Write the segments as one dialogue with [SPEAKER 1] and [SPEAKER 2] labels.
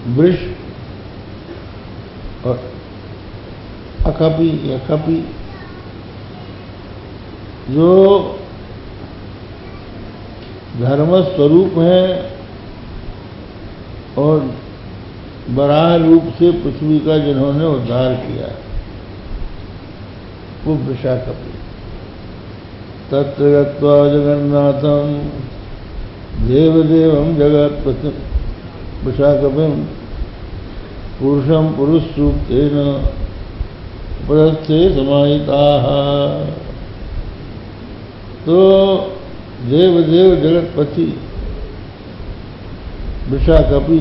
[SPEAKER 1] वृष और अकपि या कपि, जो धर्म स्वरूप हैं और बराह रूप से पृथ्वी का जिन्होंने उद्धार किया, वो वृषाकपि। तत्र गत्वा जगन्नाथं देवदेवं जगत्पतिं वृषाकपिं पुरुषं पुरुषसूक्तेन उपदस्थे समाहिताः। तो देवदेव जगतपति वृषाकपि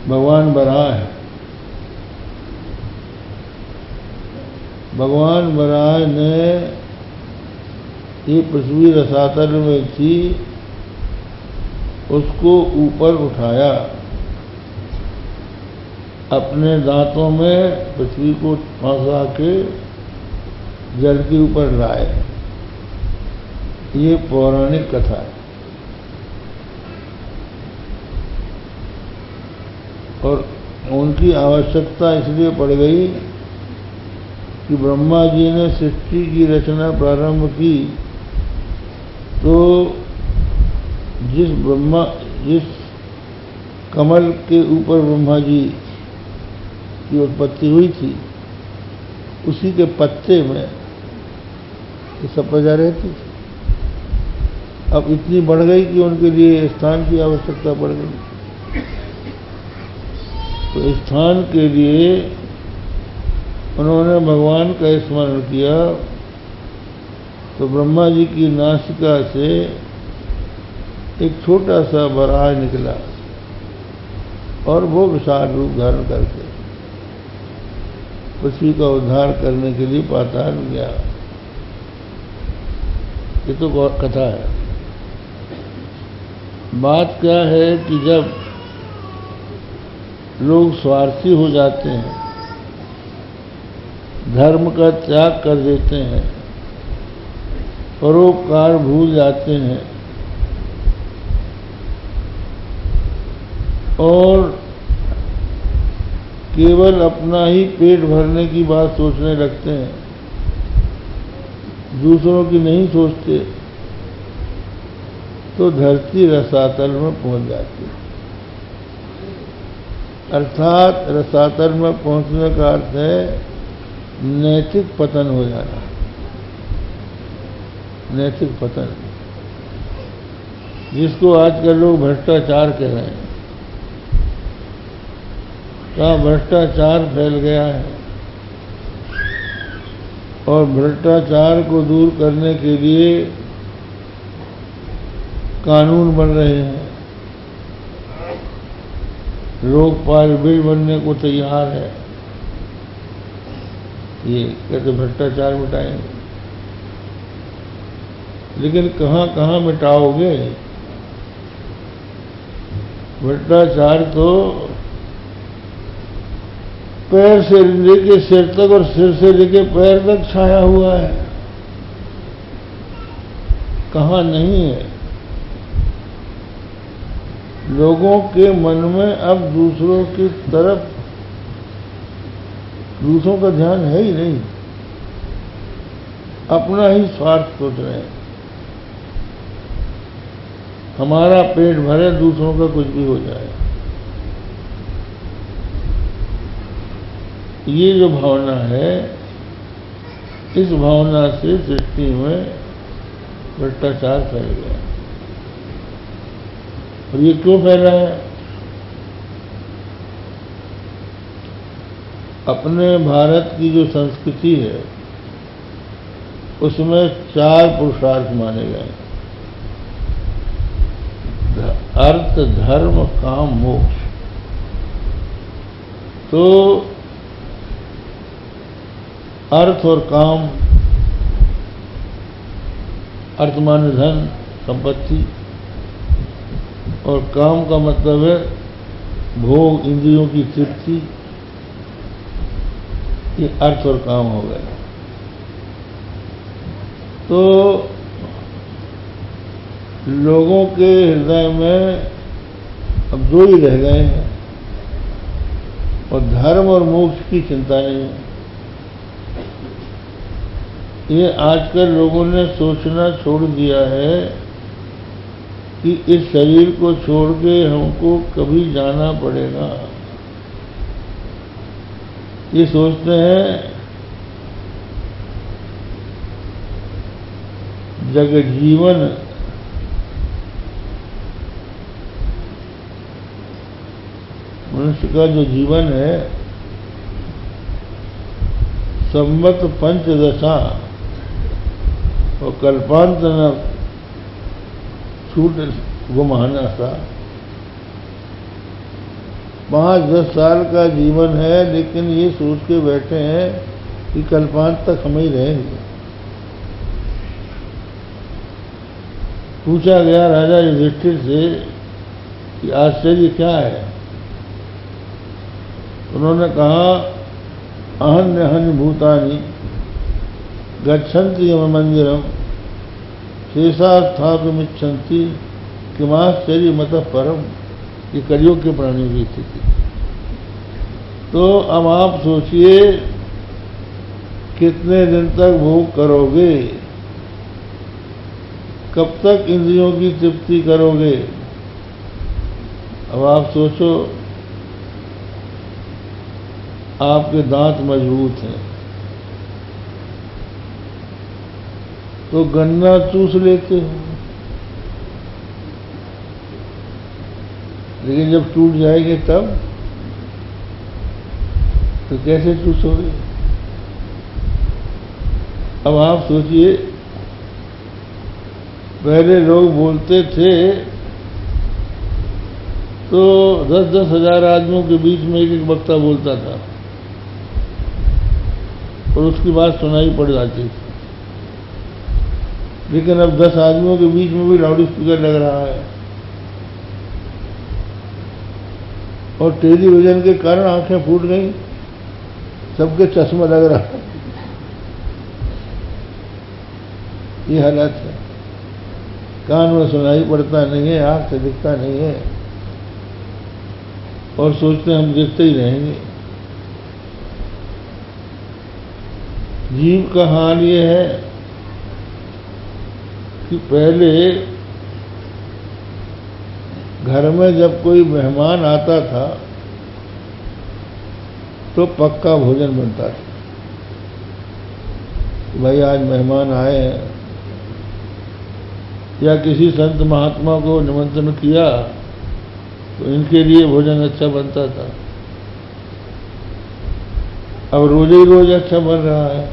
[SPEAKER 1] भगवान बराह है। भगवान बराह ने ये पृथ्वी रसातल में थी, उसको ऊपर उठाया, अपने दांतों में पृथ्वी को फंसा के जल के ऊपर लाए। ये पौराणिक कथा है। और उनकी आवश्यकता इसलिए पड़ गई कि ब्रह्मा जी ने सृष्टि की रचना प्रारंभ की, तो जिस कमल के ऊपर ब्रह्मा जी की उत्पत्ति हुई थी, उसी के पत्ते में ये सब प्रजा रहती थी। अब इतनी बढ़ गई कि उनके लिए स्थान की आवश्यकता पड़ गई। तो स्थान के लिए उन्होंने भगवान का स्मरण किया, तो ब्रह्मा जी की नासिका से एक छोटा सा बराह निकला और वो विशाल रूप धारण करके पृथ्वी का उद्धार करने के लिए पाताल गया। ये तो कथा है। बात क्या है कि जब लोग स्वार्थी हो जाते हैं, धर्म का त्याग कर देते हैं, परोपकार भूल जाते हैं और केवल अपना ही पेट भरने की बात सोचने लगते हैं, दूसरों की नहीं सोचते, तो धरती रसातल में पहुंच जाती है। अर्थात रसातल में पहुंचने का अर्थ है नैतिक पतन हो जाना। नैतिक पतन, जिसको आजकल लोग भ्रष्टाचार कह रहे हैं। कहाँ भ्रष्टाचार फैल गया है और भ्रष्टाचार को दूर करने के लिए कानून बन रहे हैं, लोकपाल बिल बनने को तैयार है। ये कैसे भ्रष्टाचार मिटाएंगे, लेकिन कहाँ कहाँ मिटाओगे? भ्रष्टाचार तो पैर से लेके सिर तक और सिर से लेके पैर तक छाया हुआ है, कहाँ नहीं है। लोगों के मन में अब दूसरों की तरफ दूसरों का ध्यान है ही नहीं, अपना ही स्वार्थ सोच रहे हैं। हमारा पेट भरे, दूसरों का कुछ भी हो जाए। ये जो भावना है, इस भावना से सृष्टि में भ्रष्टाचार फैल गया। और ये क्यों फैला है? अपने भारत की जो संस्कृति है, उसमें 4 पुरुषार्थ माने गए: अर्थ, धर्म, काम, मोक्ष। तो अर्थ और काम, अर्थ माने धन संपत्ति, और काम का मतलब है भोग, इंद्रियों की तृप्ति। ये अर्थ और काम हो गए। तो लोगों के हृदय में अब दो ही रह गए हैं, और धर्म और मोक्ष की चिंता नहीं है। ये आजकल लोगों ने सोचना छोड़ दिया है कि इस शरीर को छोड़ के हमको कभी जाना पड़ेगा। ये सोचते हैं जगजीवन मनुष्य का जो जीवन है संवत पंचदशा और कल्पांत न छूट गुमाना सा 5-10 साल का जीवन है, लेकिन ये सोच के बैठे हैं कि कल्पांत तक हम ही रहेंगे। पूछा गया राजा युधिष्ठिर से कि आश्चर्य क्या है? उन्होंने कहा अहन्यहन्य भूतानि गच्छन्ति यम मंदिरम शेषास्थापिमिच्छन्ति किमाश्चर्य मतः परम। ये कलियुग के प्राणियों की स्थिति। तो अब आप सोचिए कितने दिन तक भोग करोगे, कब तक इंद्रियों की तृप्ति करोगे? अब आप सोचो, आपके दांत मजबूत हैं तो गन्ना चूस लेते हो, लेकिन जब टूट जाएंगे तब तो कैसे चूसोगे? अब आप सोचिए, पहले लोग बोलते थे तो 10-10 हजार आदमियों के बीच में एक एक वक्ता बोलता था और उसकी बात सुनाई पड़ जाती थी। लेकिन अब 10 आदमियों के बीच में भी लाउड स्पीकर लग रहा है, और टेलीविजन के कारण आंखें फूट गई, सबके चश्मा लग रहा है। ये हालत है। कान में सुनाई पड़ता नहीं है, आंख से दिखता नहीं है, और सोचते हम देखते ही रहेंगे। जीव का हाल ये है कि पहले घर में जब कोई मेहमान आता था तो पक्का भोजन बनता था। भाई आज मेहमान आए हैं, या किसी संत महात्मा को निमंत्रण किया तो इनके लिए भोजन अच्छा बनता था। अब रोज ही रोज अच्छा बन रहा है।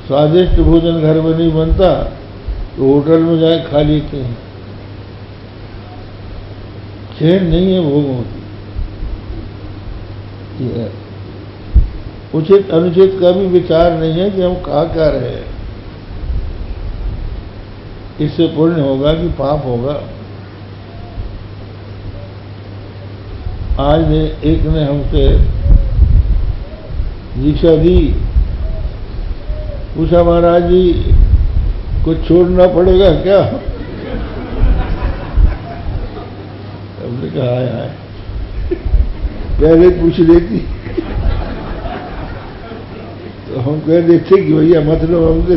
[SPEAKER 1] स्वादिष्ट भोजन घर में नहीं बनता तो होटल में जाए खा लेते हैं। चैन नहीं है भोगों की। उचित अनुचित का भी विचार नहीं है कि हम खा क्या रहे हैं, इससे पुण्य होगा कि पाप होगा। आज एक ने हमसे दीक्षा दी, पूछा महाराज जी कुछ छोड़ना पड़ेगा क्या? हमने कहा हाय पहले पूछ लेती तो हम कह देते कि भैया मतलब हमसे